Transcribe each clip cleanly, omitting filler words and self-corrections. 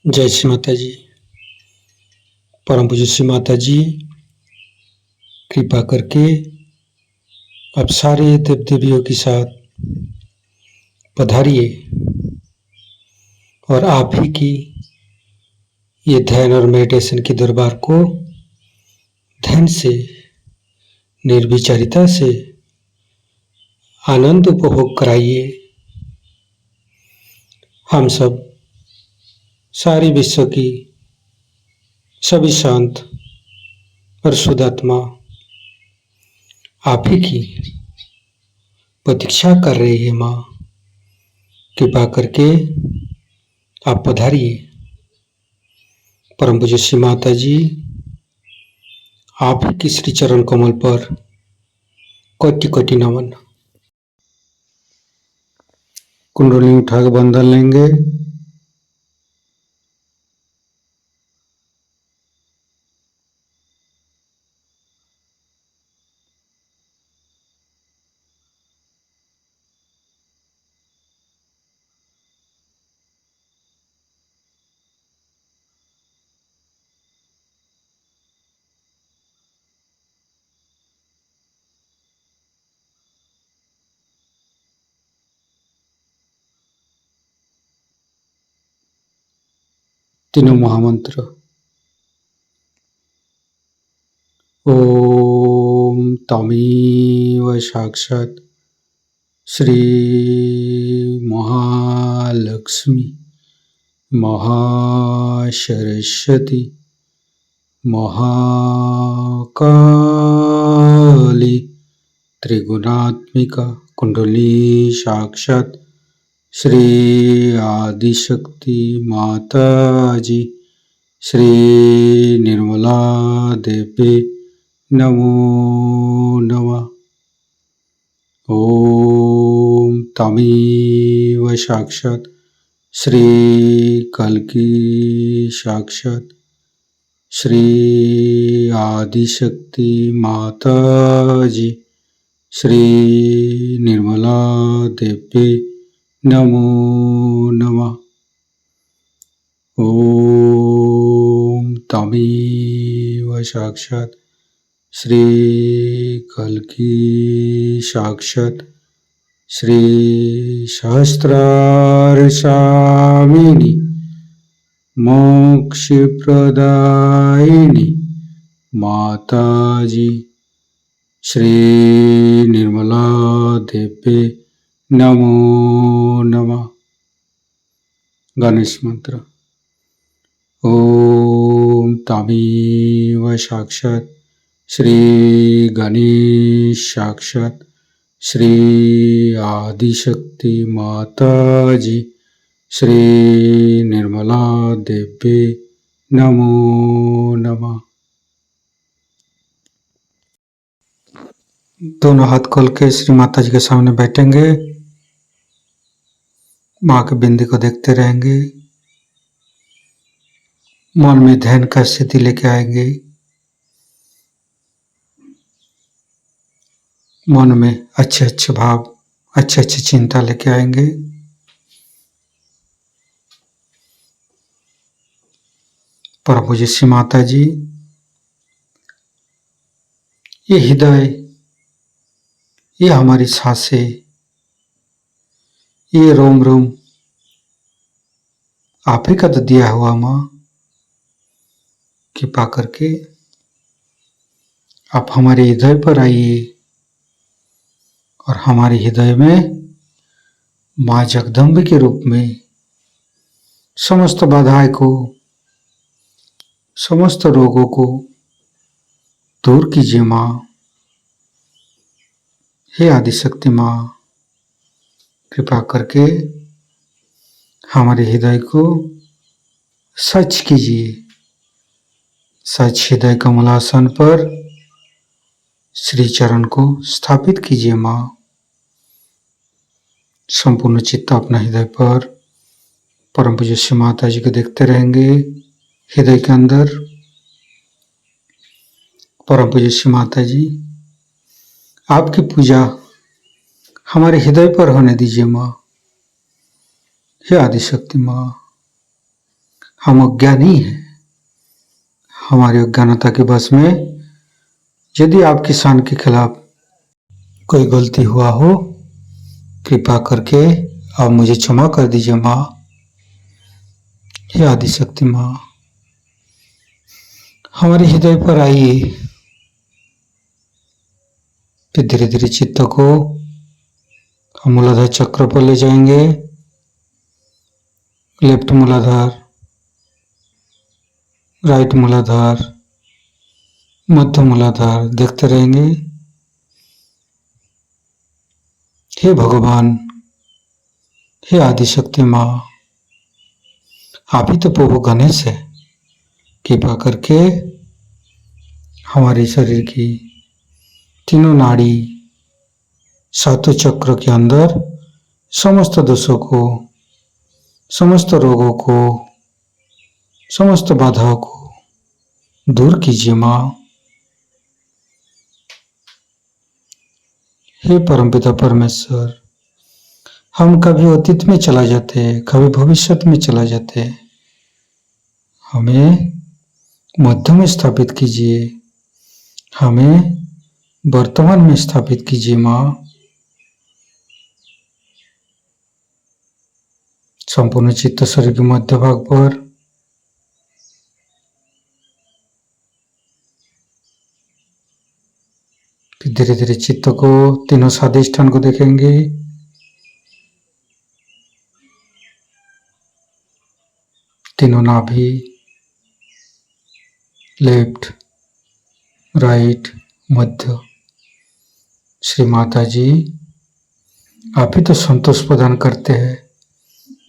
जय श्री माता जी। परम पूज्य श्री माता जी, कृपा करके आप सारे देव देवियों के साथ पधारिए और आप ही की ये ध्यान और मेडिटेशन के दरबार को ध्यान से, निर्विचारिता से आनंद उपभोग कराइए। हम सब सारे विश्व की सभी शांत और शुद्ध आत्मा आप ही की प्रतीक्षा कर रही है। माँ, कृपा करके आप पधारिए। परम पूज्य श्री माता जी, आप ही की श्री चरण कमल पर कोटि कोटि नमन। कुंडली उठा के बंधन लेंगे। तीनों महामंत्र। ओम तमेव साक्षात् श्री महालक्ष्मी महासरस्वती महाकाली त्रिगुणात्मिका कुंडली साक्षात् श्री आदिशक्ति माता जी श्री निर्मला देवी नमो नमः। ओम तमेव साक्षात् श्री कल्की साक्षात् श्री आदिशक्ति माता जी श्री निर्मला देवी नमो नमः। ओम तमेव साक्षात् श्री कल्की साक्षात् श्री सहस्रार स्वामिनी मोक्ष प्रदायिनी माता जी श्री निर्मला देवी नमो नमः। गणेश मंत्र। ओम तमेव साक्षात् श्री गणेश साक्षात् श्री आदिशक्ति माता जी श्री निर्मला देवी नमो नमः। दोनों हाथ खोल के श्री माता जी के सामने बैठेंगे। माँ के बिंदी को देखते रहेंगे। मन में ध्यान का स्थिति लेके आएंगे। मन में अच्छे अच्छे भाव, अच्छे अच्छे चिंता लेके आएंगे। परम पूज्य श्री माता जी, ये हृदय, ये हमारी सांसें, ये रोम रोम आप ही का तो दिया हुआ। माँ, कृपा करके आप हमारे हृदय पर आइए और हमारे हृदय में माँ जगदम्बे के रूप में समस्त बाधाएं को, समस्त रोगों को दूर कीजिए। माँ, हे आदिशक्ति माँ, कृपा करके हमारे हृदय को सच कीजिए। सच हृदय कमलासन पर श्री चरण को स्थापित कीजिए। माँ, संपूर्ण चित्त अपना हृदय पर परम पूज्य श्री माता जी को देखते रहेंगे। हृदय के अंदर परम पूज्य श्री माता जी, आपकी पूजा हमारे हृदय पर होने दीजिए। माँ, हे आदिशक्ति माँ, हम अज्ञानी हैं। हमारी अज्ञानता के बस में यदि आपकी शान के खिलाफ कोई गलती हुआ हो, कृपा करके आप मुझे क्षमा कर दीजिए माँ। हे आदिशक्ति माँ, हमारे हृदय पर आइए। फिर धीरे धीरे चित्त को हम मूलाधार चक्र पर ले जाएंगे। लेफ्ट मूलाधार, राइट मूलाधार, मध्य मूलाधार देखते रहेंगे। हे भगवान, हे आदिशक्ति माँ, आप ही तो प्रभु गणेश है। कृपा करके हमारे शरीर की तीनों नाड़ी, सातों चक्र के अंदर समस्त दोषों को, समस्त रोगों को, समस्त बाधाओं को दूर कीजिए माँ। हे परमपिता परमेश्वर, हम कभी अतीत में चला जाते, कभी भविष्य में चला जाते, हमें मध्य में स्थापित कीजिए, हमें वर्तमान में स्थापित कीजिए माँ। संपूर्ण चित्त शरीर के मध्य भाग पर फिर धीरे धीरे चित्त को तीनों स्वादिष्ठान को देखेंगे। तीनों नाभि, लेफ्ट, राइट, मध्य। श्री माता जी, आप ही तो संतोष प्रदान करते हैं।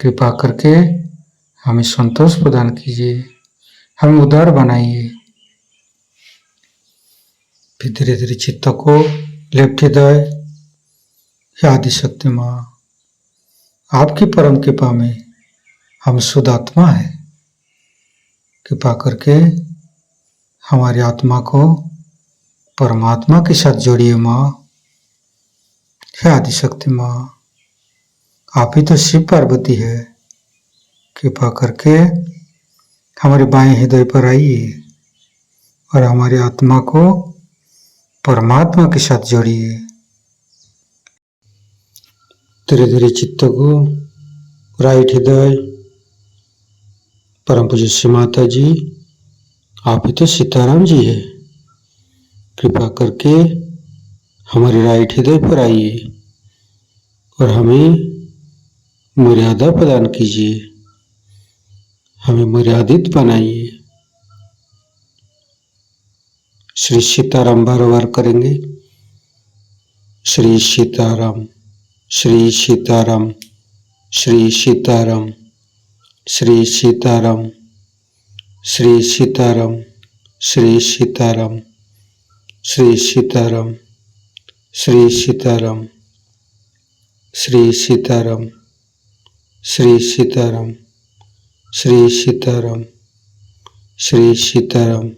कृपा करके हमें संतोष प्रदान कीजिए, हमें उदार बनाइए। फिर धीरे धीरे चित्त को लेफ्ट हृदय, हे आदिशक्ति माँ, आपकी परम कृपा में हम शुद्ध आत्मा है। कृपा करके हमारी आत्मा को परमात्मा के साथ जोड़िए माँ। हे आदिशक्ति माँ, आप ही तो शिव पार्वती है। कृपा करके हमारे बाएं हृदय पर आइए और हमारी आत्मा को परमात्मा के साथ जोड़िए। धीरे धीरे चित्त को राइट हृदय, परम पूज्य श्री माता जी, आप ही तो सीताराम जी है। कृपा करके हमारे राइट हृदय पर आइए और हमें मर्यादा प्रदान कीजिए, हमें मर्यादित बनाइए। श्री सीताराम बार बार करेंगे। श्री सीताराम, श्री सीताराम, श्री सीताराम, श्री सीताराम, श्री सीताराम, श्री सीताराम, श्री सीताराम, श्री सीताराम, श्री सीताराम, श्री सीताराम, श्री सीताराम, श्री सीताराम।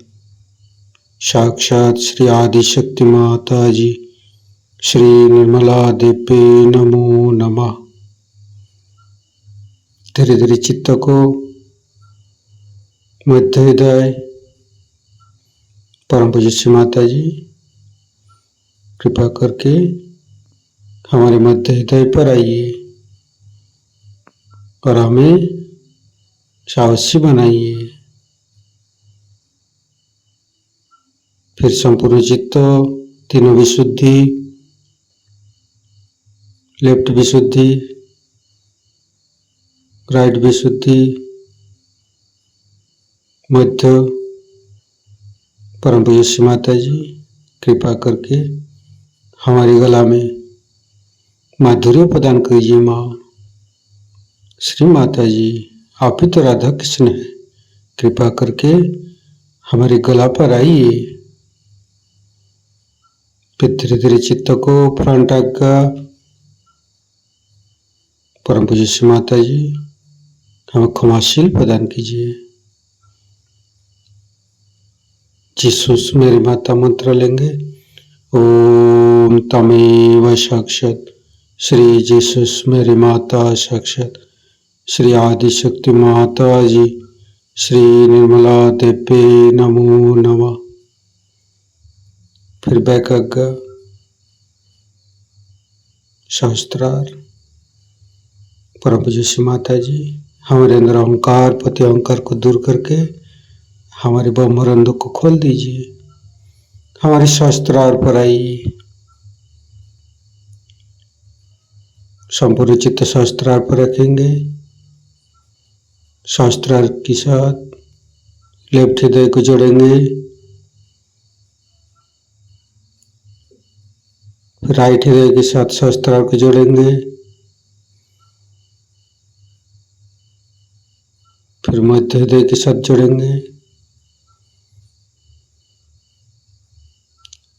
साक्षात श्री आदिशक्ति माता जी, श्री निर्मला देवी नमो नमः। धीरे धीरे चित्त को मध्य हृदय, परम पूज्य श्री माता जी, कृपा करके हमारे मध्य हृदय पर आइए और हमें साहसी बनाइए। फिर संपूर्ण चित्त, तीनों विशुद्धि, लेफ्ट विशुद्धि, राइट विशुद्धि, मध्य, परम पूज्य श्री माता जी, कृपा करके हमारी गला में माधुर्य प्रदान कीजिए माँ। श्री माता जी, आप ही तो राधा कृष्ण है। कृपा करके हमारे गला पर आइए। फिर धीरे धीरे चित्त को फ्रंट आज्ञा, परम पूज्य श्री माता जी, हमें क्षमाशील प्रदान कीजिए। जीसस मेरी माता मंत्र लेंगे। ओम तमेव साक्षात श्री जीसस मेरी माता, साक्षात श्री आदिशक्ति माता जी, श्री निर्मला देवी नमो नमः। फिर वैकग्य शास्त्रार्थ। परम पूज्य श्री माता जी, हमारे अंदर अहंकार पति अहंकार को दूर करके हमारे ब्रह्मरंध्र को खोल दीजिए। हमारे शास्त्रार्थ पर आइए। संपूर्ण चित्त शास्त्रार्थ पर रखेंगे। शास्त्रार्थ के साथ लेफ्ट हृदय को जोड़ेंगे, राइट हृदय के साथ शास्त्रार्थ को जोड़ेंगे, फिर मध्य हृदय के साथ जोड़ेंगे,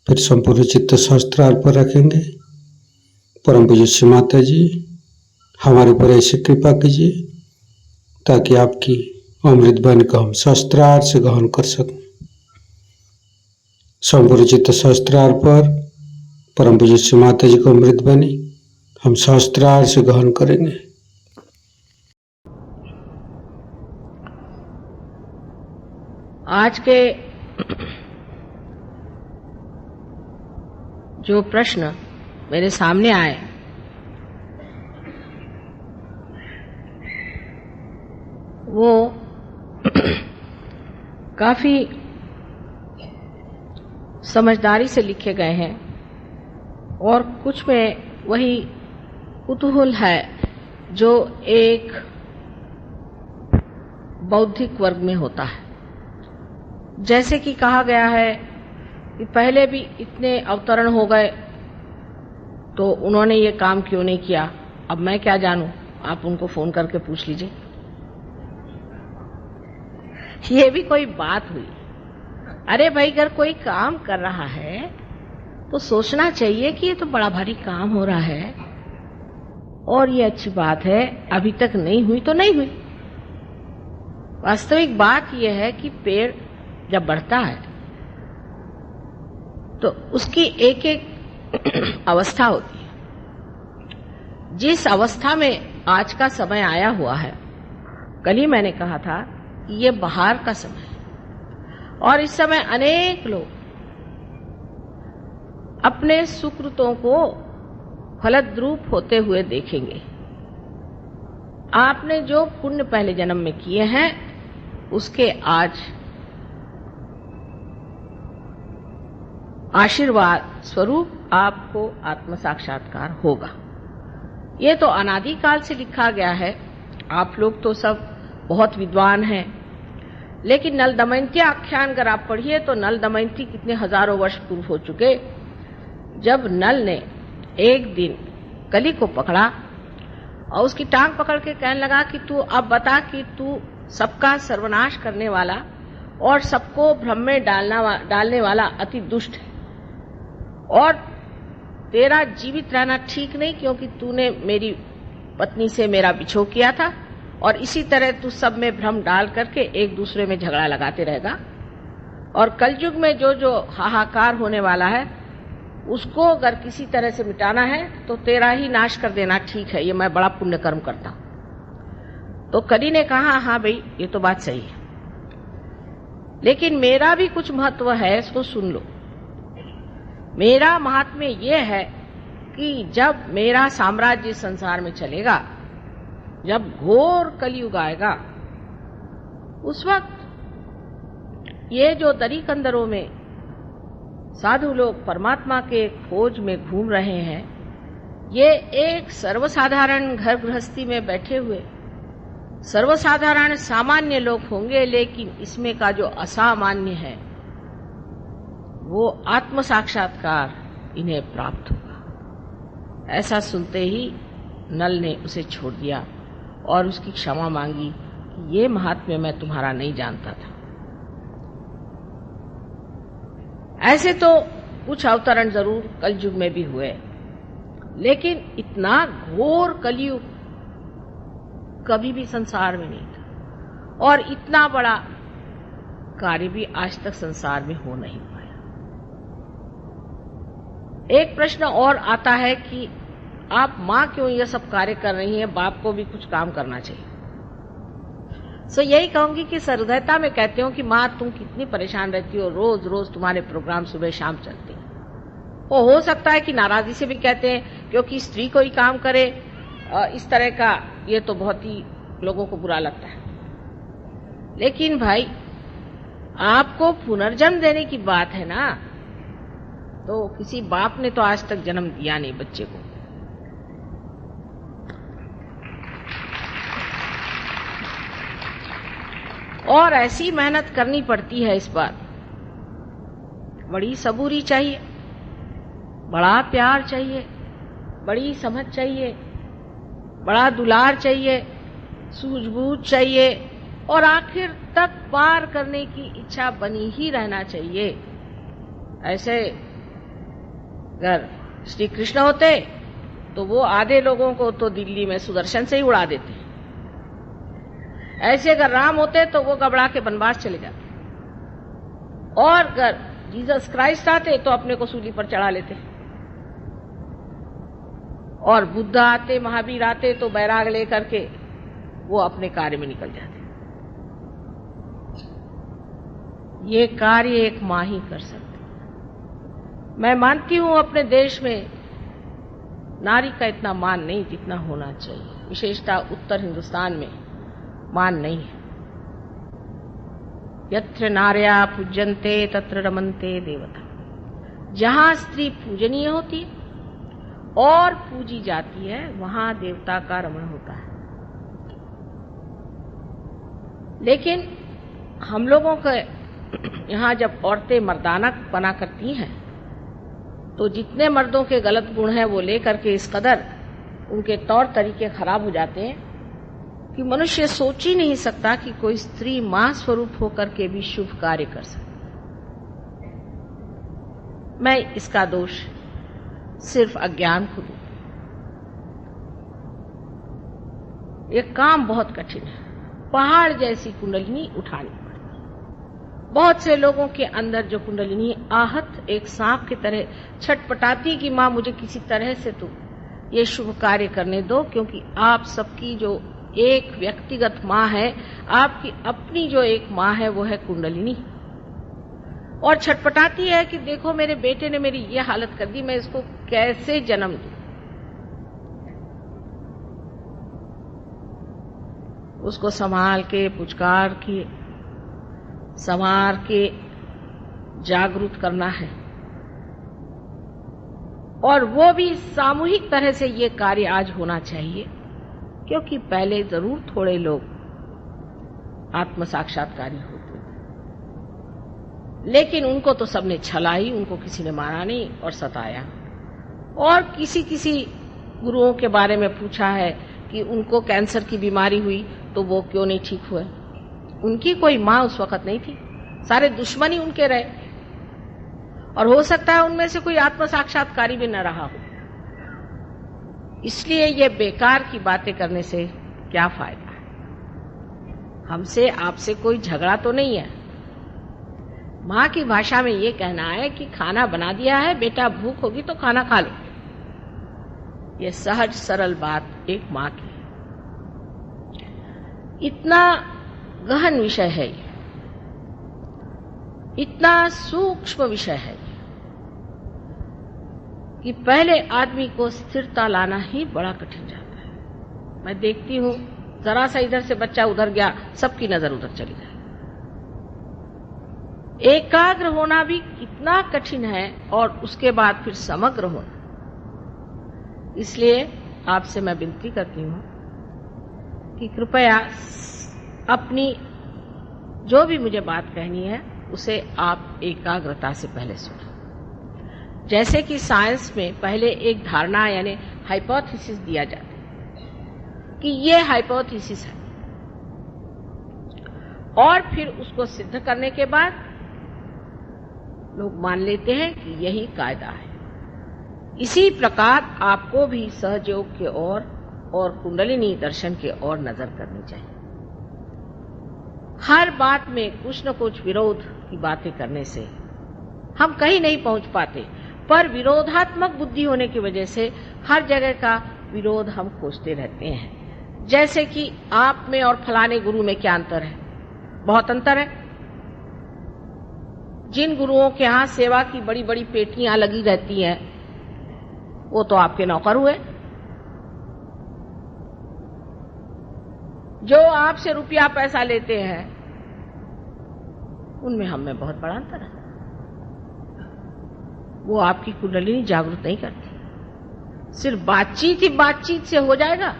फिर संपूर्ण चित्त शास्त्रार्थ पर रखेंगे। परम पूज्य श्री माता जी, हमारे ऊपर ऐसी कृपा कीजिए ताकि आपकी अमृत वाणी को हम शास्त्रार्थ से ग्रहण कर सकें। संपूर्ण चित्त शास्त्रार्थ पर परम पूज्य श्री माता जी को अमृत वाणी हम शास्त्रार्थ से ग्रहण करेंगे। आज के जो प्रश्न मेरे सामने आए, वो काफी समझदारी से लिखे गए हैं और कुछ में वही कुतूहल है जो एक बौद्धिक वर्ग में होता है। जैसे कि कहा गया है कि पहले भी इतने अवतरण हो गए तो उन्होंने ये काम क्यों नहीं किया, अब मैं क्या जानूं, आप उनको फोन करके पूछ लीजिए। ये भी कोई बात हुई? अरे भाई, अगर कोई काम कर रहा है तो सोचना चाहिए कि ये तो बड़ा भारी काम हो रहा है और ये अच्छी बात है, अभी तक नहीं हुई तो नहीं हुई। वास्तविक बात यह है कि पेड़ जब बढ़ता है तो उसकी एक एक अवस्था होती है। जिस अवस्था में आज का समय आया हुआ है, कल ही मैंने कहा था कि ये बहार का समय है और इस समय अनेक लोग अपने सुकृतों को फलद्रूप होते हुए देखेंगे। आपने जो पुण्य पहले जन्म में किए हैं उसके आज आशीर्वाद स्वरूप आपको आत्म साक्षात्कार होगा। ये तो अनादि काल से लिखा गया है। आप लोग तो सब बहुत विद्वान हैं, लेकिन नल दमयंती आख्यान अगर आप पढ़िए तो नल दमयंती कितने हजारों वर्ष पूर्व हो चुके, जब नल ने एक दिन कली को पकड़ा और उसकी टांग पकड़ के कहने लगा कि तू अब बता कि तू सबका सर्वनाश करने वाला और सबको भ्रम में डालने वाला अति दुष्ट है और तेरा जीवित रहना ठीक नहीं, क्योंकि तूने मेरी पत्नी से मेरा बिछोह किया था और इसी तरह तू सब में भ्रम डाल करके एक दूसरे में झगड़ा लगाते रहेगा और कलयुग में जो जो हाहाकार होने वाला है उसको अगर किसी तरह से मिटाना है तो तेरा ही नाश कर देना ठीक है, ये मैं बड़ा पुण्य कर्म करता हूं। तो कली ने कहा, हाँ भाई ये तो बात सही है, लेकिन मेरा भी कुछ महत्व है, इसको सुन लो। मेरा महात्म्य ये है कि जब मेरा साम्राज्य संसार में चलेगा, जब घोर कलयुग आएगा, उस वक्त ये जो दरी कंदरों में साधु लोग परमात्मा के खोज में घूम रहे हैं, ये एक सर्वसाधारण घर गृहस्थी में बैठे हुए सर्वसाधारण सामान्य लोग होंगे, लेकिन इसमें का जो असामान्य है वो आत्म साक्षात्कार इन्हें प्राप्त होगा। ऐसा सुनते ही नल ने उसे छोड़ दिया और उसकी क्षमा मांगी कि ये महात्म्य मैं तुम्हारा नहीं जानता था। ऐसे तो कुछ अवतरण जरूर कलयुग में भी हुए, लेकिन इतना घोर कलयुग कभी भी संसार में नहीं था और इतना बड़ा कार्य भी आज तक संसार में हो नहीं पाया। एक प्रश्न और आता है कि आप मां क्यों यह सब कार्य कर रही हैं, बाप को भी कुछ काम करना चाहिए। सो यही कहूंगी कि सहृदयता में कहती हूँ कि माँ तुम कितनी परेशान रहती हो, रोज रोज तुम्हारे प्रोग्राम सुबह शाम चलते हैं। वो हो सकता है कि नाराजगी से भी कहते हैं, क्योंकि स्त्री कोई काम करे इस तरह का, ये तो बहुत ही लोगों को बुरा लगता है। लेकिन भाई आपको पुनर्जन्म देने की बात है ना, तो किसी बाप ने तो आज तक जन्म दिया नहीं बच्चे को। और ऐसी मेहनत करनी पड़ती है इस बार, बड़ी सबूरी चाहिए, बड़ा प्यार चाहिए, बड़ी समझ चाहिए, बड़ा दुलार चाहिए, सूझबूझ चाहिए, और आखिर तक पार करने की इच्छा बनी ही रहना चाहिए। ऐसे अगर श्री कृष्ण होते तो वो आधे लोगों को तो दिल्ली में सुदर्शन से ही उड़ा देते। ऐसे अगर राम होते तो वो घबरा के वनवास चले जाते, और अगर जीसस क्राइस्ट आते तो अपने को सूली पर चढ़ा लेते, और बुद्ध आते, महावीर आते तो बैराग लेकर के वो अपने कार्य में निकल जाते। ये कार्य एक मां ही कर सकती। मैं मानती हूं अपने देश में नारी का इतना मान नहीं जितना होना चाहिए, विशेषतः उत्तर हिंदुस्तान में मान नहीं है। यत्र नार्या पूज्यन्ते तत्र रमन्ते देवता। जहां स्त्री पूजनीय होती और पूजी जाती है, वहां देवता का रमण होता है। लेकिन हम लोगों के यहां जब औरतें मर्दाना बना करती हैं, तो जितने मर्दों के गलत गुण हैं वो लेकर के इस कदर उनके तौर तरीके खराब हो जाते हैं कि मनुष्य सोच ही नहीं सकता कि कोई स्त्री मां स्वरूप होकर के भी शुभ कार्य कर सकती। मैं इसका दोष सिर्फ अज्ञान को दूं। ये काम बहुत कठिन है, पहाड़ जैसी कुंडलिनी उठानी पड़ती। बहुत से लोगों के अंदर जो कुंडलिनी आहत एक सांप की तरह छटपटाती कि मां मुझे किसी तरह से तो ये शुभ कार्य करने दो, क्योंकि आप सबकी जो एक व्यक्तिगत मां है, आपकी अपनी जो एक मां है वो है कुंडलिनी, और छटपटाती है कि देखो मेरे बेटे ने मेरी ये हालत कर दी, मैं इसको कैसे जन्म दूं। उसको संभाल के, पुचकार के, संवार के जागरूक करना है, और वो भी सामूहिक तरह से ये कार्य आज होना चाहिए, क्योंकि पहले जरूर थोड़े लोग आत्म साक्षात्कारी होते थे, लेकिन उनको तो सबने छला ही, उनको किसी ने मारा नहीं और सताया। और किसी गुरुओं के बारे में पूछा है कि उनको कैंसर की बीमारी हुई तो वो क्यों नहीं ठीक हुए। उनकी कोई मां उस वक्त नहीं थी, सारे दुश्मन ही उनके रहे, और हो सकता है उनमें से कोई आत्म साक्षात्कारी भी न रहा हो। इसलिए ये बेकार की बातें करने से क्या फायदा है। हमसे आपसे कोई झगड़ा तो नहीं है। मां की भाषा में ये कहना है कि खाना बना दिया है बेटा, भूख होगी तो खाना खा लो। ये सहज सरल बात एक मां की। इतना गहन विषय है ये, इतना सूक्ष्म विषय है कि पहले आदमी को स्थिरता लाना ही बड़ा कठिन जाता है। मैं देखती हूं जरा सा इधर से बच्चा उधर गया, सबकी नजर उधर चली जाए। एकाग्र होना भी कितना कठिन है, और उसके बाद फिर समग्र होना। इसलिए आपसे मैं विनती करती हूं कि कृपया अपनी जो भी मुझे बात कहनी है उसे आप एकाग्रता से पहले सुनें। जैसे कि साइंस में पहले एक धारणा यानी हाइपोथेसिस दिया जाता है कि ये हाइपोथेसिस है, और फिर उसको सिद्ध करने के बाद लोग मान लेते हैं कि यही कायदा है। इसी प्रकार आपको भी सहयोग के ओर और कुंडलिनी दर्शन के ओर नजर करनी चाहिए। हर बात में कुछ न कुछ विरोध की बातें करने से हम कहीं नहीं पहुंच पाते, पर विरोधात्मक बुद्धि होने की वजह से हर जगह का विरोध हम खोजते रहते हैं। जैसे कि आप में और फलाने गुरु में क्या अंतर है? बहुत अंतर है। जिन गुरुओं के यहां सेवा की बड़ी बड़ी पेटियां लगी रहती हैं, वो तो आपके नौकर हुए। जो आपसे रुपया पैसा लेते हैं, उनमें हम में बहुत बड़ा अंतर है। वो आपकी कुंडलिनी जागृत नहीं करती। सिर्फ बातचीत ही बातचीत से हो जाएगा?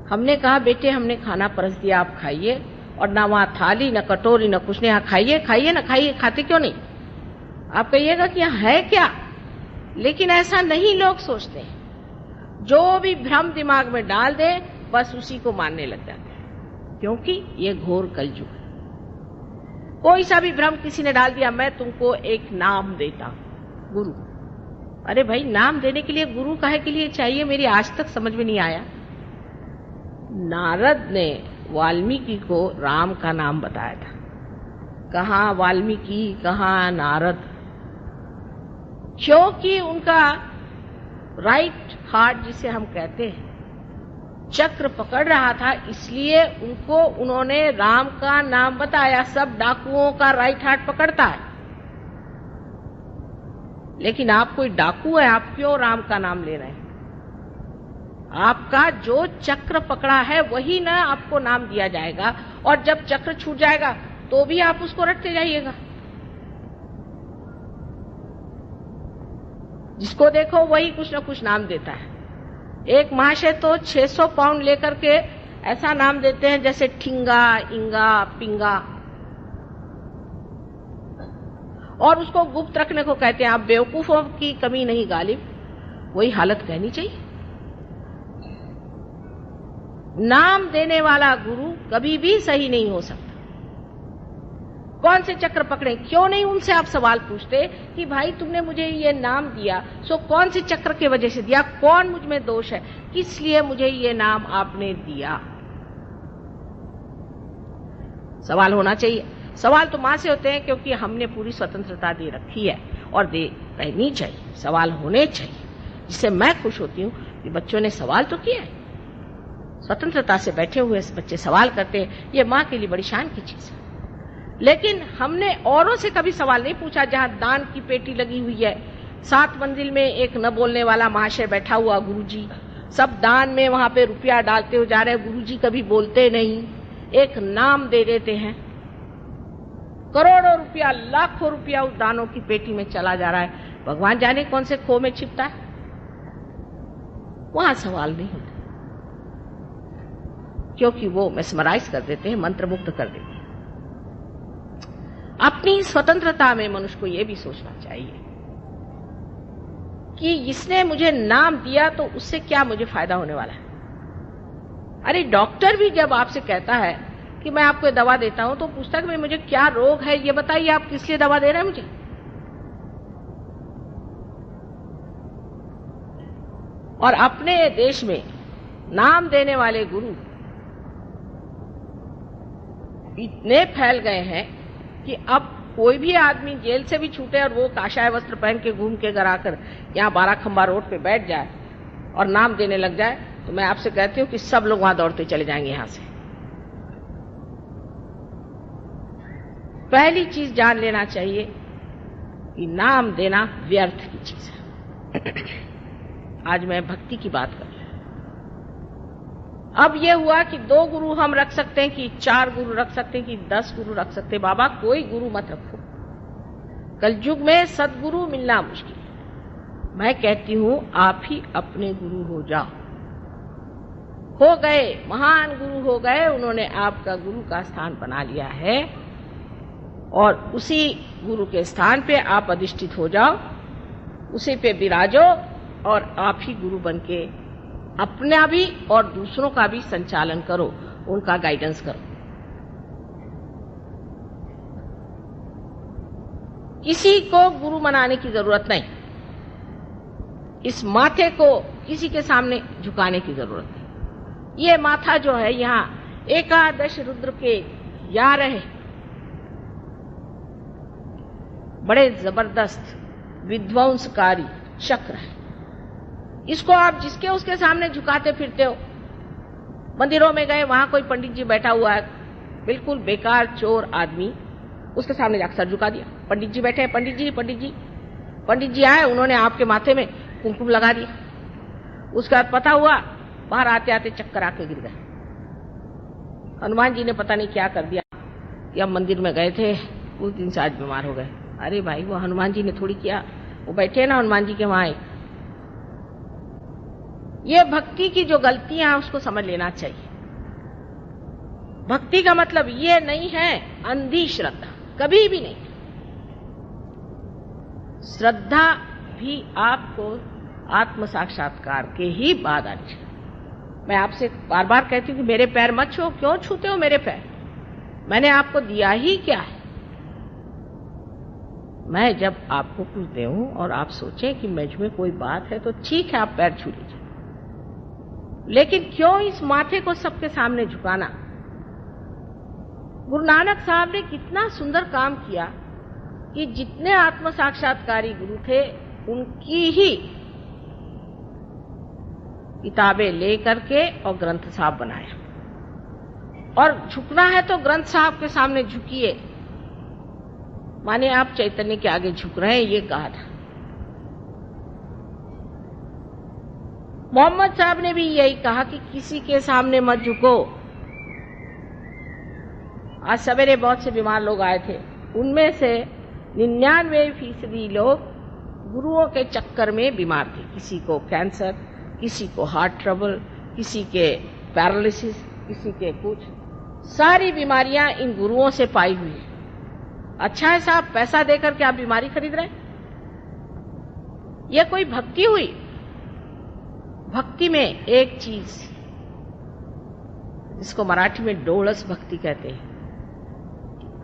हमने कहा बेटे हमने खाना परस दिया, आप खाइए, और ना वहां थाली न कटोरी न कुछ नहीं, यहाँ खाइए खाइए ना खाइए, खाते क्यों नहीं? आप कहिएगा कि यहाँ है क्या? लेकिन ऐसा नहीं लोग सोचते हैं। जो भी भ्रम दिमाग में डाल दे बस उसी को मानने लग जाते हैं, क्योंकि ये घोर कलयुग है। कोई सा भी भ्रम किसी ने डाल दिया, मैं तुमको एक नाम देता हूं, गुरु। अरे भाई, नाम देने के लिए गुरु काहे के लिए चाहिए? मेरी आज तक समझ में नहीं आया। नारद ने वाल्मीकि को राम का नाम बताया था। कहाँ वाल्मीकि, कहाँ नारद? क्योंकि उनका राइट हार्ट, जिसे हम कहते हैं, चक्र पकड़ रहा था, इसलिए उनको उन्होंने राम का नाम बताया। सब डाकुओं का राइट हार्ट पकड़ता है, लेकिन आप कोई डाकू है, आप क्यों राम का नाम ले रहे हैं? आपका जो चक्र पकड़ा है वही ना आपको नाम दिया जाएगा, और जब चक्र छूट जाएगा तो भी आप उसको रटते जाइएगा। जिसको देखो वही कुछ ना कुछ नाम देता है। एक महाशय तो 600 पाउंड लेकर के ऐसा नाम देते हैं जैसे ठिंगा, इंगा, पिंगा, और उसको गुप्त रखने को कहते हैं। आप बेवकूफों की कमी नहीं गालिब, वही हालत कहनी चाहिए। नाम देने वाला गुरु कभी भी सही नहीं हो सकता। कौन से चक्र पकड़े? क्यों नहीं उनसे आप सवाल पूछते कि भाई तुमने मुझे ये नाम दिया, सो कौन से चक्र की वजह से दिया? कौन मुझ में दोष है? किस लिए मुझे ये नाम आपने दिया? सवाल होना चाहिए। सवाल तो मां से होते हैं, क्योंकि हमने पूरी स्वतंत्रता दे रखी है और दे रहनी चाहिए। सवाल होने चाहिए, जिससे मैं खुश होती हूँ कि बच्चों ने सवाल तो किया है। स्वतंत्रता से बैठे हुए बच्चे सवाल करते हैं, ये मां के लिए बड़ी शान की चीज है। लेकिन हमने औरों से कभी सवाल नहीं पूछा। जहां दान की पेटी लगी हुई है, 7 मंजिल में एक न बोलने वाला महाशय बैठा हुआ, गुरुजी, सब दान में वहां पे रुपया डालते हुए जा रहे हैं। गुरुजी कभी बोलते नहीं, एक नाम दे देते हैं। करोड़ों रुपया, लाखों रुपया उस दानों की पेटी में चला जा रहा है। भगवान जाने कौन से खो में छिपता है। वहां सवाल नहीं होता, क्योंकि वो मेस्मराइज कर देते हैं, मंत्रमुग्ध कर देते हैं। अपनी स्वतंत्रता में मनुष्य को यह भी सोचना चाहिए कि इसने मुझे नाम दिया तो उससे क्या मुझे फायदा होने वाला है। अरे डॉक्टर भी जब आपसे कहता है कि मैं आपको दवा देता हूं, तो पूछता है कि भाई मुझे क्या रोग है, ये बताइए, आप किस लिए दवा दे रहे हैं मुझे? और अपने देश में नाम देने वाले गुरु इतने फैल गए हैं कि अब कोई भी आदमी जेल से भी छूटे और वो काशाय वस्त्र पहन के घूम के घर आकर यहाँ 12 खंबा रोड पे बैठ जाए और नाम देने लग जाए, तो मैं आपसे कहती हूँ कि सब लोग वहां दौड़ते चले जाएंगे यहां से। पहली चीज जान लेना चाहिए कि नाम देना व्यर्थ की चीज है। आज मैं भक्ति की बात कर रहा हूं। अब यह हुआ कि 2 गुरु हम रख सकते हैं, कि 4 गुरु रख सकते हैं, कि 10 गुरु रख सकते हैं। बाबा कोई गुरु मत रखो, कलयुग में सदगुरु मिलना मुश्किल है। मैं कहती हूं आप ही अपने गुरु हो जाओ। हो गए, महान गुरु हो गए, उन्होंने आपका गुरु का स्थान बना लिया है, और उसी गुरु के स्थान पे आप अधिष्ठित हो जाओ, उसी पे विराजो, और आप ही गुरु बनके अपना भी और दूसरों का भी संचालन करो, उनका गाइडेंस करो। किसी को गुरु बनाने की जरूरत नहीं। इस माथे को किसी के सामने झुकाने की जरूरत नहीं। ये माथा जो है, यहाँ 11 रुद्र के 11 बड़े जबरदस्त विध्वंसकारी चक्र है। इसको आप जिसके उसके सामने झुकाते फिरते हो, मंदिरों में गए, वहां कोई पंडित जी बैठा हुआ है, बिल्कुल बेकार चोर आदमी, उसके सामने जाकर सर झुका दिया। पंडित जी बैठे हैं, पंडित जी पंडित जी। पंडित जी आए, उन्होंने आपके माथे में कुमकुम लगा दिया। उसके बाद पता हुआ बाहर आते आते चक्कर आके गिर गए। हनुमान जी ने पता नहीं क्या कर दिया कि हम मंदिर में गए थे, उस दिन से आज बीमार हो गए। अरे भाई, वो हनुमान जी ने थोड़ी किया, वो बैठे ना हनुमान जी के वहां। ये भक्ति की जो गलतियां हैं उसको समझ लेना चाहिए। भक्ति का मतलब ये नहीं है अंधी श्रद्धा, कभी भी नहीं। श्रद्धा भी आपको आत्म साक्षात्कार के ही बाद आनी चाहिए। मैं आपसे बार बार कहती हूँ कि मेरे पैर मत छूओ। क्यों छूते हो मेरे पैर? मैंने आपको दिया ही क्या है? मैं जब आपको कुछ दूं और आप सोचें कि मुझ में कोई बात है तो ठीक है, आप पैर छू लीजिए, लेकिन क्यों इस माथे को सबके सामने झुकाना? गुरु नानक साहब ने कितना सुंदर काम किया कि जितने आत्म साक्षात्कारी गुरु थे उनकी ही किताबें लेकर के और ग्रंथ साहब बनाया। और झुकना है तो ग्रंथ साहब के सामने झुकिए, माने आप चैतन्य के आगे झुक रहे हैं, ये कहा था। मोहम्मद साहब ने भी यही कहा कि किसी के सामने मत झुको। आज सवेरे बहुत से बीमार लोग आए थे, उनमें से 99% लोग गुरुओं के चक्कर में बीमार थे। किसी को कैंसर, किसी को हार्ट ट्रबल, किसी के पैरालिसिस, किसी के कुछ। सारी बीमारियां इन गुरुओं से पाई हुई है। अच्छा है साहब, पैसा देकर के आप बीमारी खरीद रहे हैं? यह कोई भक्ति हुई? भक्ति में एक चीज, जिसको मराठी में डोळस भक्ति कहते हैं,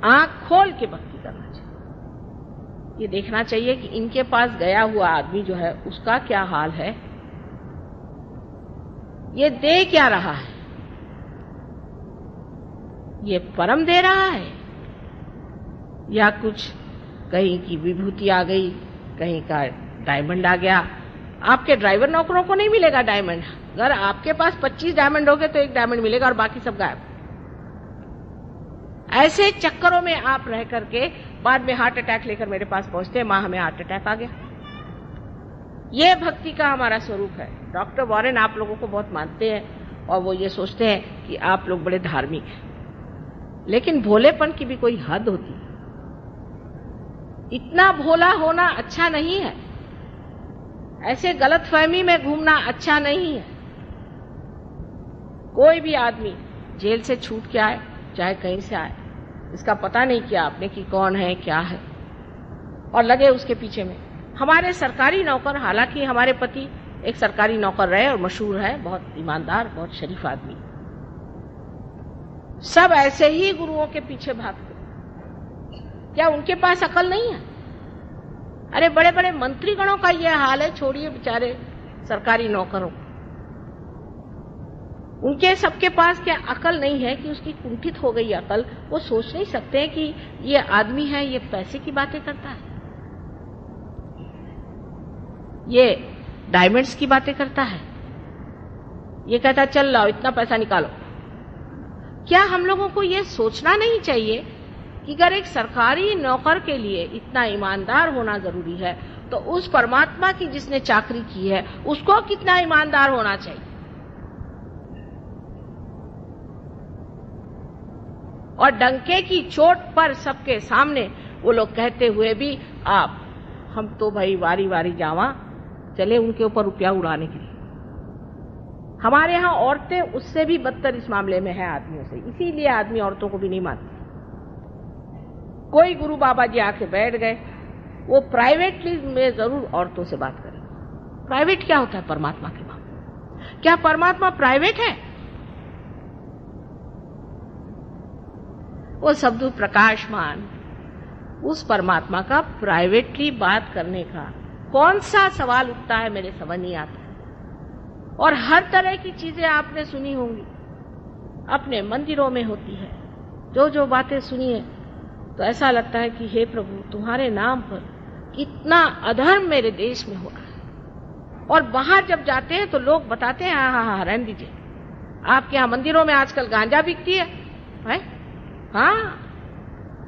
आंख खोल के भक्ति करना चाहिए। ये देखना चाहिए कि इनके पास गया हुआ आदमी जो है उसका क्या हाल है, ये दे क्या रहा है, ये परम दे रहा है या कुछ कहीं की विभूति आ गई, कहीं का डायमंड आ गया। आपके ड्राइवर नौकरों को नहीं मिलेगा डायमंड। अगर आपके पास 25 डायमंड हो गए तो एक डायमंड मिलेगा और बाकी सब गायब। ऐसे चक्करों में आप रह करके बाद में हार्ट अटैक लेकर मेरे पास पहुंचते हैं, मां हमें हार्ट अटैक आ गया। ये भक्ति का हमारा स्वरूप है। डॉक्टर वॉरेन आप लोगों को बहुत मानते हैं और वो ये सोचते हैं कि आप लोग बड़े धार्मिक हैं, लेकिन भोलेपन की भी कोई हद होती है। इतना भोला होना अच्छा नहीं है, ऐसे गलतफहमी में घूमना अच्छा नहीं है। कोई भी आदमी जेल से छूट के आए, चाहे कहीं से आए, इसका पता नहीं किया आपने कि कौन है क्या है, और लगे उसके पीछे में। हमारे सरकारी नौकर, हालांकि हमारे पति एक सरकारी नौकर रहे और मशहूर है, बहुत ईमानदार, बहुत शरीफ आदमी, सब ऐसे ही गुरुओं के पीछे भागते। क्या उनके पास अकल नहीं है? अरे बड़े बड़े मंत्रीगणों का यह हाल है, छोड़िए बेचारे सरकारी नौकरों। उनके सबके पास क्या अकल नहीं है कि उसकी कुंठित हो गई अकल? वो सोच नहीं सकते हैं कि ये आदमी है, ये पैसे की बातें करता है, ये डायमंड्स की बातें करता है, ये कहता है चल लाओ इतना पैसा निकालो। क्या हम लोगों को ये सोचना नहीं चाहिए कि अगर एक सरकारी नौकर के लिए इतना ईमानदार होना जरूरी है, तो उस परमात्मा की जिसने चाकरी की है उसको कितना ईमानदार होना चाहिए? और डंके की चोट पर सबके सामने वो लोग कहते हुए भी आप हम तो भाई वारी वारी जावा चले उनके ऊपर रुपया उड़ाने के लिए। हमारे यहाँ औरतें उससे भी बदतर इस मामले में है आदमियों से, इसीलिए आदमी औरतों को भी नहीं मानते। कोई गुरु बाबा जी आके बैठ गए, वो प्राइवेटली में जरूर औरतों से बात करें। प्राइवेट क्या होता है परमात्मा के मामले? क्या परमात्मा प्राइवेट है? वो शब्द प्रकाशमान, उस परमात्मा का प्राइवेटली बात करने का कौन सा सवाल उठता है, मेरे समझ नहीं आता। और हर तरह की चीजें आपने सुनी होंगी, अपने मंदिरों में होती है। जो जो बातें सुनी है तो ऐसा लगता है कि हे प्रभु, तुम्हारे नाम पर कितना अधर्म मेरे देश में हो रहा है। और बाहर जब जाते हैं तो लोग बताते हैं हाँ हाँ हाँ रहने दीजिए, आपके यहाँ मंदिरों में आजकल गांजा बिकती है? हाँ,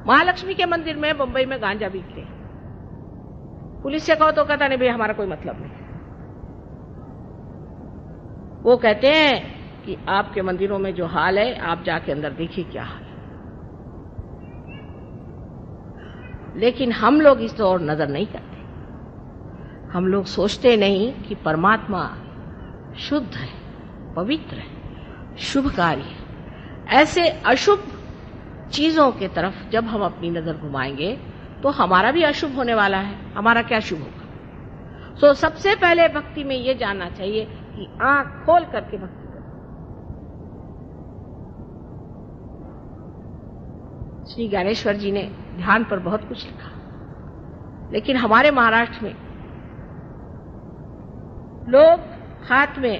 महालक्ष्मी के मंदिर में बंबई में गांजा बिकते हैं। पुलिस से कहो तो कहता नहीं भाई हमारा कोई मतलब नहीं। वो कहते हैं कि आपके मंदिरों में जो हाल है आप जाके अंदर देखिए क्या हाल है। लेकिन हम लोग इस ओर नजर नहीं करते। हम लोग सोचते नहीं कि परमात्मा शुद्ध है, पवित्र है, शुभकारी है। ऐसे अशुभ चीजों के तरफ जब हम अपनी नजर घुमाएंगे तो हमारा भी अशुभ होने वाला है। हमारा क्या शुभ होगा? सबसे पहले भक्ति में ये जानना चाहिए कि आंख खोल करके भक्ति करें। श्री ज्ञानेश्वर जी ने ध्यान पर बहुत कुछ लिखा, लेकिन हमारे महाराष्ट्र में लोग हाथ में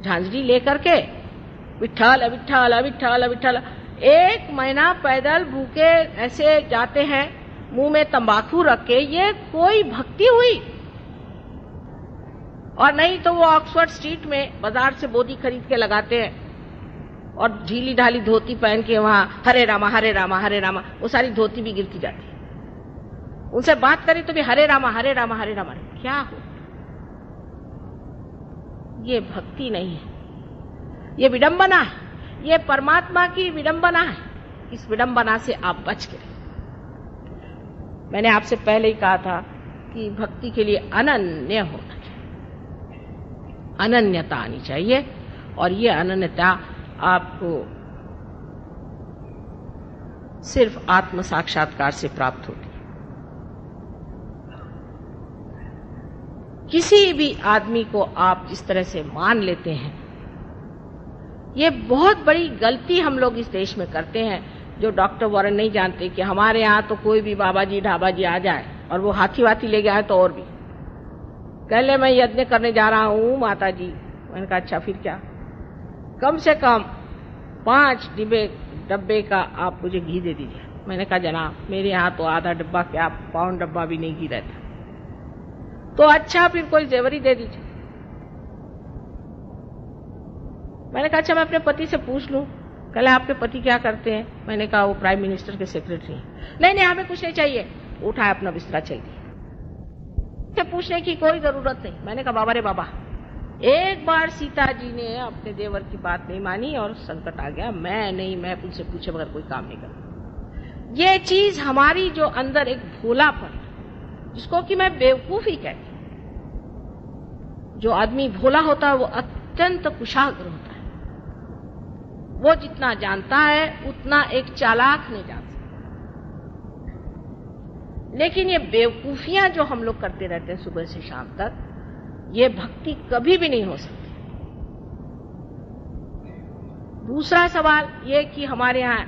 झांझरी लेकर के विठ्ठल विठ्ठल विठ्ठल विठ्ठल 1 महीना पैदल भूखे ऐसे जाते हैं, मुंह में तंबाकू रख के। ये कोई भक्ति हुई? और नहीं तो वो ऑक्सफोर्ड स्ट्रीट में बाजार से बोधी खरीद के लगाते हैं और ढीली ढाली धोती पहन के वहां हरे रामा हरे रामा हरे रामा, वो सारी धोती भी गिरती जाती है। उनसे बात करें तो भी हरे रामा हरे रामा हरे रामा। क्या हो? ये भक्ति नहीं है, ये विडंबना है, ये परमात्मा की विडंबना है। इस विडंबना से आप बच के रहिए। मैंने आपसे पहले ही कहा था कि भक्ति के लिए अनन्य होना चाहिए, अनन्यता आनी चाहिए, और ये अनन्यता आपको सिर्फ आत्म साक्षात्कार से प्राप्त होती है। किसी भी आदमी को आप जिस तरह से मान लेते हैं, ये बहुत बड़ी गलती हम लोग इस देश में करते हैं। जो डॉक्टर वॉरेन नहीं जानते कि हमारे यहाँ तो कोई भी बाबा जी ढाबा जी आ जाए और वो हाथी वाथी ले गया है तो और भी कह ले मैं यज्ञ करने जा रहा हूँ माता जी। मैंने कहा अच्छा फिर क्या, कम से कम 5 डब्बे का आप मुझे घी दे दीजिए। मैंने कहा जनाब मेरे यहाँ तो आधा डब्बा क्या पाउंड डब्बा भी नहीं घी रहता। तो अच्छा फिर कोई जेवरी दे दीजिए। मैंने कहा अच्छा मैं अपने पति से पूछ लूं। कल आपके पति क्या करते हैं? मैंने कहा वो प्राइम मिनिस्टर के सेक्रेटरी हैं। नहीं हमें कुछ नहीं चाहिए। उठाया अपना बिस्तरा चल दिया। से पूछने की कोई जरूरत नहीं। मैंने कहा बाबा रे बाबा, एक बार सीता जी ने अपने देवर की बात नहीं मानी और संकट आ गया। मैं उनसे पूछे बगैर कोई काम नहीं करता। ये चीज हमारी जो अंदर एक भोलापन, जिसको कि मैं बेवकूफी कहती हूं। जो आदमी भोला होता है वो अत्यंत कुशाग्र होता है। वो जितना जानता है उतना एक चालाक नहीं जान सकता। लेकिन ये बेवकूफियां जो हम लोग करते रहते हैं सुबह से शाम तक, ये भक्ति कभी भी नहीं हो सकती। दूसरा सवाल ये कि हमारे यहाँ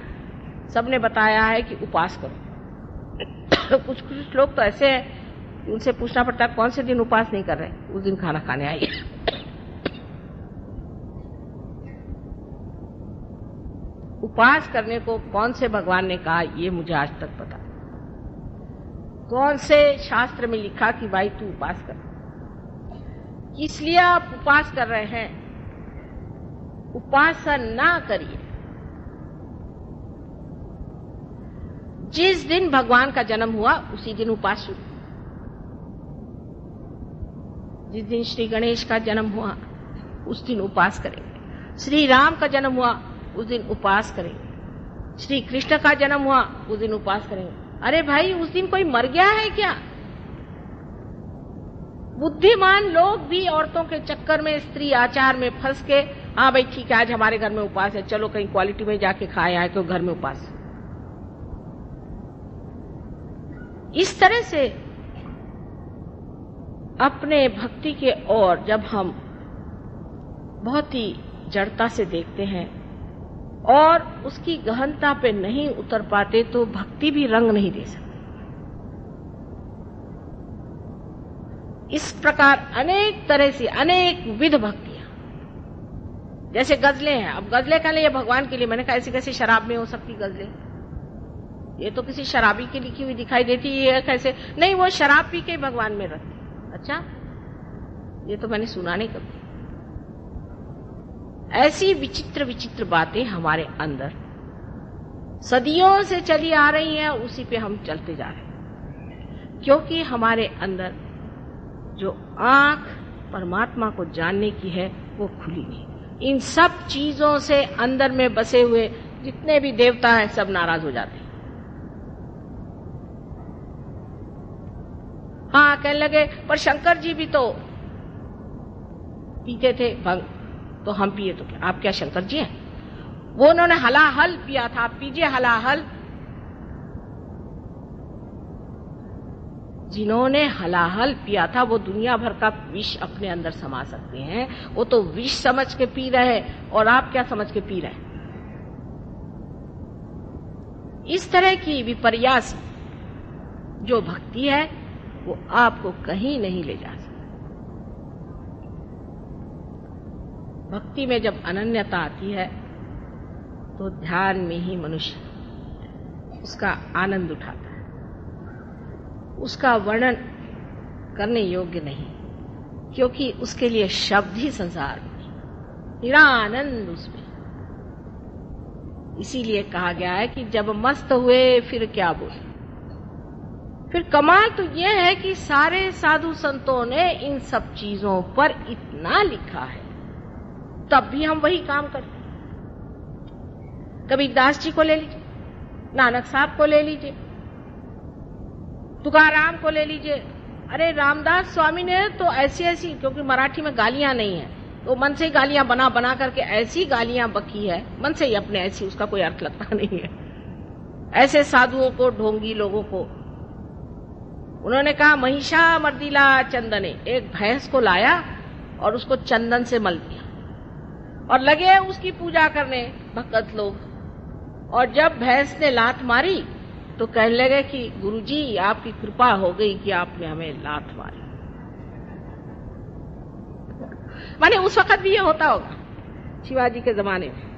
सबने बताया है कि उपास करो। कुछ लोग तो ऐसे हैं कि उनसे पूछना पड़ता है कौन से दिन उपास नहीं कर रहे, उस दिन खाना खाने आइए। उपास करने को कौन से भगवान ने कहा ये मुझे आज तक पता। कौन से शास्त्र में लिखा कि भाई तू उपास कर। इसलिए आप उपास कर रहे हैं, उपासन ना करिए। जिस दिन भगवान का जन्म हुआ उसी दिन उपास शुरू। जिस दिन श्री गणेश का जन्म हुआ उस दिन उपास करेंगे। श्री राम का जन्म हुआ उस दिन उपास करेंगे। श्री कृष्ण का जन्म हुआ उस दिन उपास करेंगे। अरे भाई उस दिन कोई मर गया है क्या? बुद्धिमान लोग भी औरतों के चक्कर में, स्त्री आचार में फंस के, हाँ भाई ठीक है आज हमारे घर में उपास है, चलो कहीं क्वालिटी में जाके खाए आए तो घर में उपास। इस तरह से अपने भक्ति के ओर जब हम बहुत ही जड़ता से देखते हैं और उसकी गहनता पे नहीं उतर पाते तो भक्ति भी रंग नहीं दे सकती। इस प्रकार अनेक तरह से अनेक विध भक्तियां, जैसे गजलें हैं। अब गजलें कह ले भगवान के लिए, मैंने कहा ऐसी कैसी शराब में हो सकती गजलें? ये तो किसी शराबी की लिखी हुई दिखाई देती है। कैसे नहीं, वो शराब पी के भगवान में रखती। अच्छा, ये तो मैंने सुना नहीं कभी। ऐसी विचित्र विचित्र बातें हमारे अंदर सदियों से चली आ रही हैं, उसी पे हम चलते जा रहे हैं, क्योंकि हमारे अंदर जो आंख परमात्मा को जानने की है वो खुली नहीं। इन सब चीजों से अंदर में बसे हुए जितने भी देवता हैं सब नाराज हो जाते हैं। हाँ, कहने लगे पर शंकर जी भी तो पीते थे भंग, तो हम पिए तो क्या? आप क्या शंकर जी हैं? वो उन्होंने हलाहल पिया था, आप पीजिए हलाहल। जिन्होंने हलाहल पिया था वो दुनिया भर का विष अपने अंदर समा सकते हैं, वो तो विष समझ के पी रहे हैं, और आप क्या समझ के पी रहे हैं? इस तरह की विपर्यास जो भक्ति है वो आपको कहीं नहीं ले जा सकती। भक्ति में जब अनन्यता आती है तो ध्यान में ही मनुष्य उसका आनंद उठाता है। उसका वर्णन करने योग्य नहीं, क्योंकि उसके लिए शब्द ही संसार में निरानंद उसमें। इसीलिए कहा गया है कि जब मस्त हुए फिर क्या बोले। फिर कमाल तो यह है कि सारे साधु संतों ने इन सब चीजों पर इतना लिखा है, तब भी हम वही काम करते हैं। कबीरदास जी को ले लीजिए, नानक साहब को ले लीजिए, तुकाराम को ले लीजिए। अरे रामदास स्वामी ने तो ऐसी ऐसी, क्योंकि मराठी में गालियां नहीं है तो मन से ही गालियां बना बना करके ऐसी गालियां बकी है, मन से ही अपने, ऐसी उसका कोई अर्थ लगता नहीं है। ऐसे साधुओं को, ढोंगी लोगों को उन्होंने कहा महिषा मर्दिला चंदने, एक भैंस को लाया और उसको चंदन से मल दिया और लगे उसकी पूजा करने भक्त लोग। और जब भैंस ने लात मारी तो कहने लगे कि गुरुजी आपकी कृपा हो गई कि आपने हमें लात मारी। माने उस वक्त भी ये होता होगा शिवाजी के जमाने में।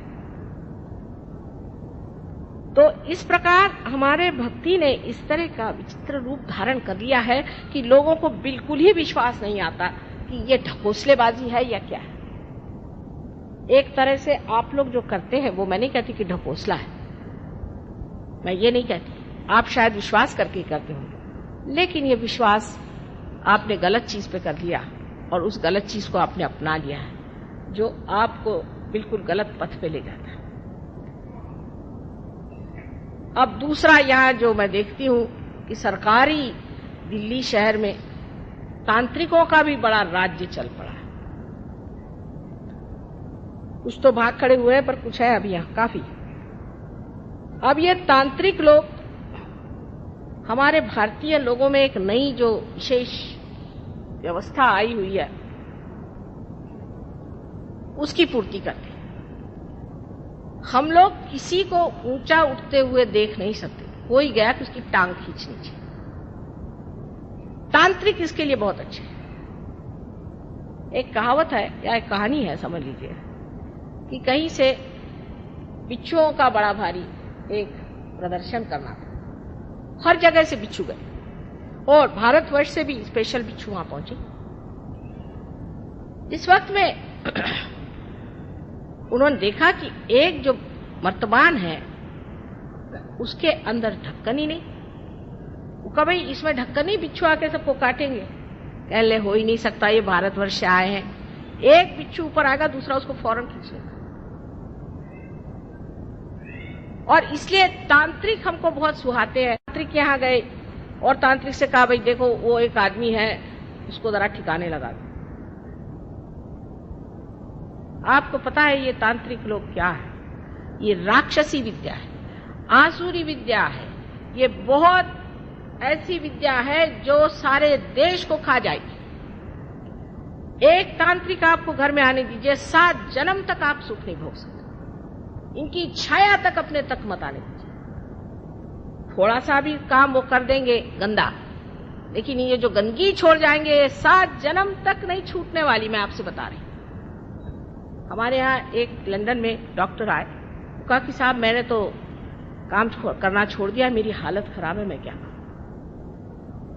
तो इस प्रकार हमारे भक्ति ने इस तरह का विचित्र रूप धारण कर लिया है कि लोगों को बिल्कुल ही विश्वास नहीं आता कि ये ढकोसलेबाजी है या क्या है। एक तरह से आप लोग जो करते हैं वो मैं नहीं कहती कि ढकोसला है, मैं ये नहीं कहती, आप शायद विश्वास करके करते होंगे, लेकिन ये विश्वास आपने गलत चीज पे कर लिया और उस गलत चीज को आपने अपना लिया है, जो आपको बिल्कुल गलत पथ पे ले जाता है। अब दूसरा यहाँ जो मैं देखती हूँ कि सरकारी दिल्ली शहर में तांत्रिकों का भी बड़ा राज्य चल पड़ा है। कुछ तो भाग खड़े हुए हैं पर कुछ है अभी यहाँ काफी। अब ये तांत्रिक लोग हमारे भारतीय लोगों में एक नई जो विशेष व्यवस्था आई हुई है उसकी पूर्ति करते हैं। हम लोग किसी को ऊंचा उठते हुए देख नहीं सकते, कोई गया तो उसकी टांग खींचनी चाहिए। तांत्रिक इसके लिए बहुत अच्छे हैं। एक कहावत है या एक कहानी है समझ लीजिए कि कहीं से बिच्छुओं का बड़ा भारी एक प्रदर्शन करना था, हर जगह से बिच्छू गए और भारतवर्ष से भी स्पेशल बिच्छू वहां पहुंचे। इस वक्त में उन्होंने देखा कि एक जो मर्तबान है उसके अंदर ढक्कन ही नहीं। वो कहा भाई इसमें ढक्कन ही, बिच्छू आके सबको काटेंगे। कह ले हो ही नहीं सकता, ये भारतवर्ष से आए हैं, एक बिच्छू ऊपर आएगा दूसरा उसको फौरन खींच लेगा। और इसलिए तांत्रिक हमको बहुत सुहाते हैं। तांत्रिक यहाँ गए और तांत्रिक से कहा भाई देखो वो एक आदमी है उसको जरा ठिकाने लगा दो। आपको पता है ये तांत्रिक लोग क्या है? ये राक्षसी विद्या है, आसुरी विद्या है। ये बहुत ऐसी विद्या है जो सारे देश को खा जाएगी। एक तांत्रिक आपको घर में आने दीजिए, 7 जन्म तक आप सुख नहीं भोग सकते। इनकी छाया तक अपने तक मत आने दीजिए। थोड़ा सा भी काम वो कर देंगे गंदा, लेकिन ये जो गंदगी छोड़ जाएंगे 7 जन्म तक नहीं छूटने वाली, मैं आपसे बता रही हूं। हमारे यहाँ एक लंदन में डॉक्टर आए, कहा कि साहब मैंने तो काम करना छोड़ दिया, मेरी हालत खराब है, मैं क्या करूं?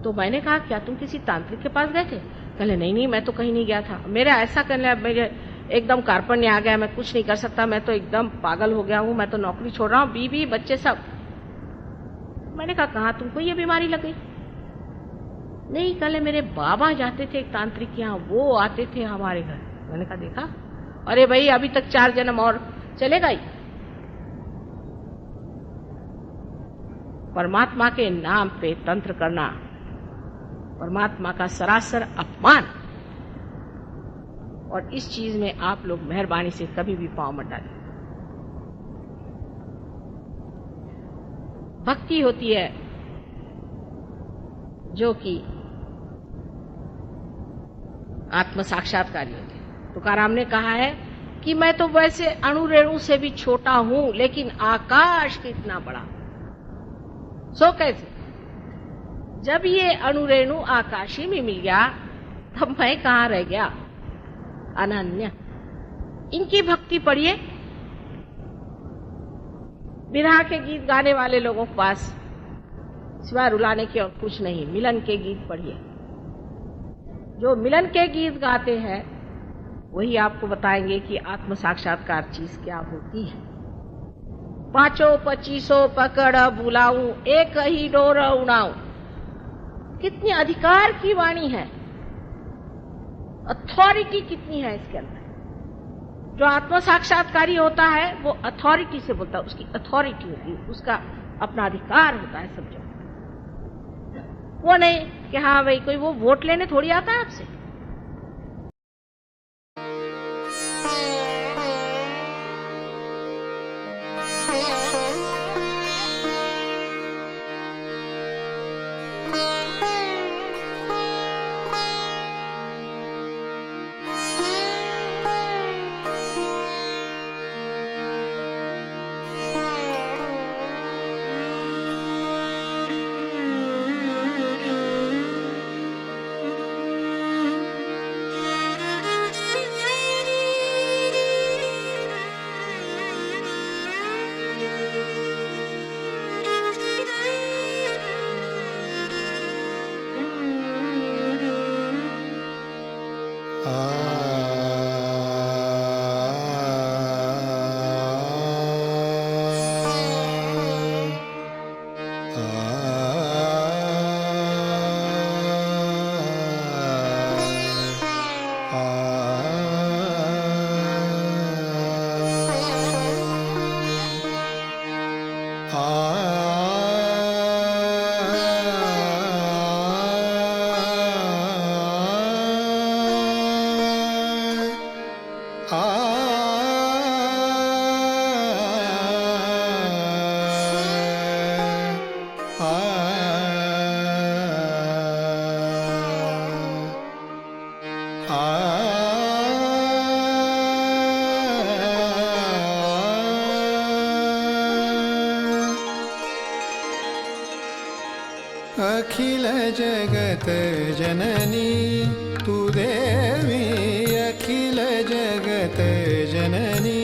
तो मैंने कहा क्या तुम किसी तांत्रिक के पास गए थे? कहले नहीं नहीं मैं तो कहीं नहीं गया था। मेरा ऐसा कहने एकदम कार्पण्य आ गया, मैं कुछ नहीं कर सकता, मैं तो एकदम पागल हो गया हूं, मैं तो नौकरी छोड़ रहा हूं, बीवी बच्चे सब। मैंने कहा कहाँ तुमको ये बीमारी लग गई? नहीं, कल मेरे बाबा जाते थे एक तांत्रिक के यहाँ, वो आते थे हमारे घर। मैंने कहा देखा, अरे भाई अभी तक 4 जन्म और चलेगा ही। परमात्मा के नाम पे तंत्र करना परमात्मा का सरासर अपमान, और इस चीज में आप लोग मेहरबानी से कभी भी पांव मत डालें। भक्ति होती है जो कि आत्म साक्षात्कारी होती है। तुकाराम ने कहा है कि मैं तो वैसे अणु रेणु से भी छोटा हूं, लेकिन आकाश कितना बड़ा। सो कैसे? जब ये अणु रेणु आकाशी में मिल गया, तब मैं कहां रह गया? अनन्य। इनकी भक्ति पढ़िए। विरह के गीत गाने वाले लोगों के पास सिवाय रुलाने के और कुछ नहीं। मिलन के गीत पढ़िए। जो मिलन के गीत गाते हैं वही आपको बताएंगे कि आत्म साक्षात्कार चीज क्या होती है। 5-25 पकड़ बुलाऊं, एक ही डोर उड़ाऊं। कितनी अधिकार की वाणी है, अथॉरिटी कितनी है इसके अंदर। जो आत्म साक्षात्कारी होता है वो अथॉरिटी से बोलता है, उसकी अथॉरिटी होती है, उसका अपना अधिकार होता है सब जगह। वो नहीं कि हाँ भाई कोई वो वोट लेने थोड़ी आता है आपसे। अखिल जगत जननी तू देवी, अखिल जगत जननी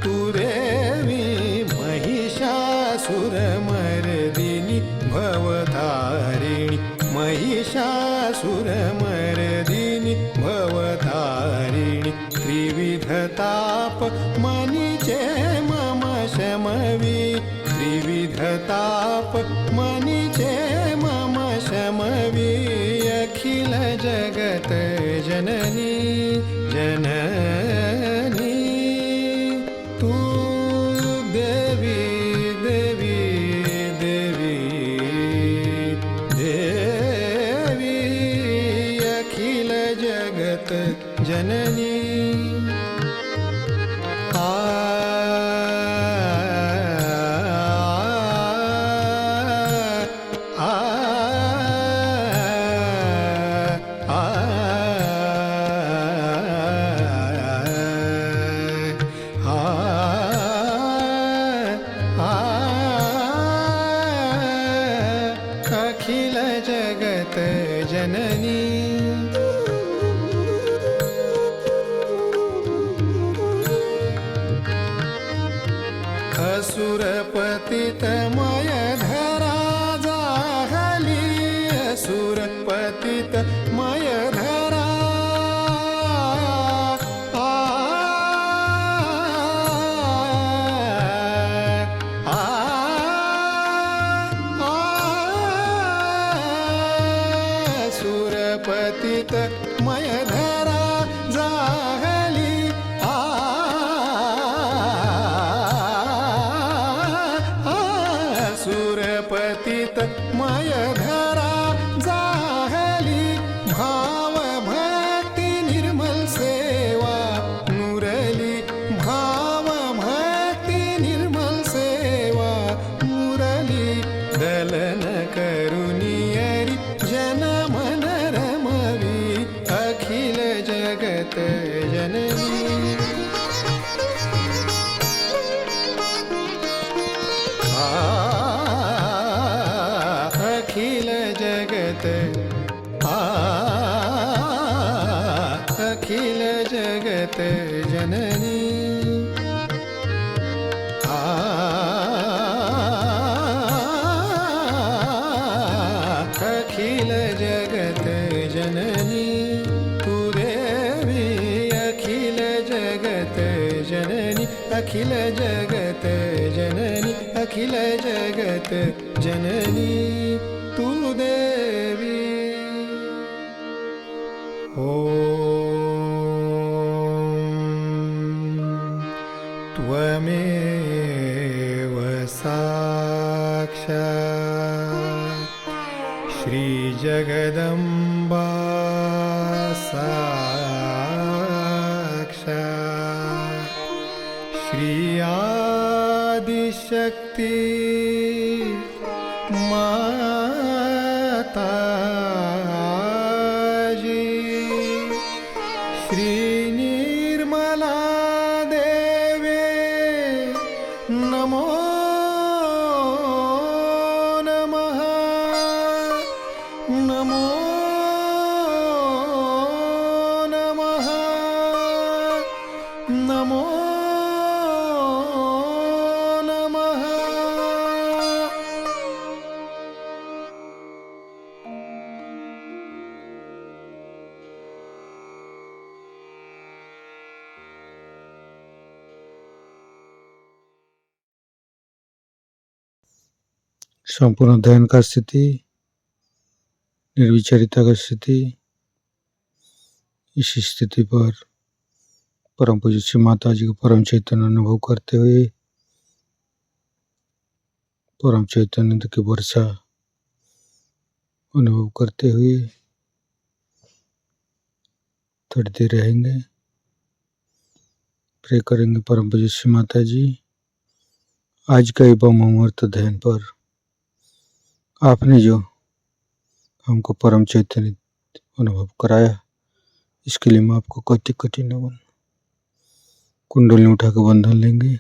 तू देवी, महिषासुरमर्दिनी भवतारिणी, महिषासुरमर्दिनी भवतारिणी, त्रिविधताप मनिचे मम शमवी, त्रिविधताप मनिचे मम शमवी, अखिल जगत जननी जननी तू देवी देवी देवी देवी, अखिल जगत जननी। अखिल जगत जननी असुर पतितमय धरा जाहली, असुर पतितमय धरा आ अखिल जगत अखिल जगत जननी अखिल जगत जननी तू देवी अखिल जगत जननी अखिल जगत जननी अखिल जगत जननी तू देवी त्वमेव साक्षात् श्रीजगदम्बा साक्षात् श्री आदिशक्ति माताजी श्री निर्मला देवे नमो नमः नमो नमः नमो नमः संपूर्ण ध्यान का स्थिति, निर्विचारिता का स्थिति। इस स्थिति पर परम पूज्य श्री माता जी को परम चैतन्य अनुभव करते हुए परम चैतन्य की वर्षा अनुभव करते हुए थोड़ी देर रहेंगे। प्रे करेंगे परम पूज्य श्री माता जी, आज का एवं अमृत ध्यान पर आपने जो हमको परम चैतन्य अनुभव कराया, इसके लिए मैं आपको कोटि कोटि नमन। कुंडली उठा के बंधन लेंगे।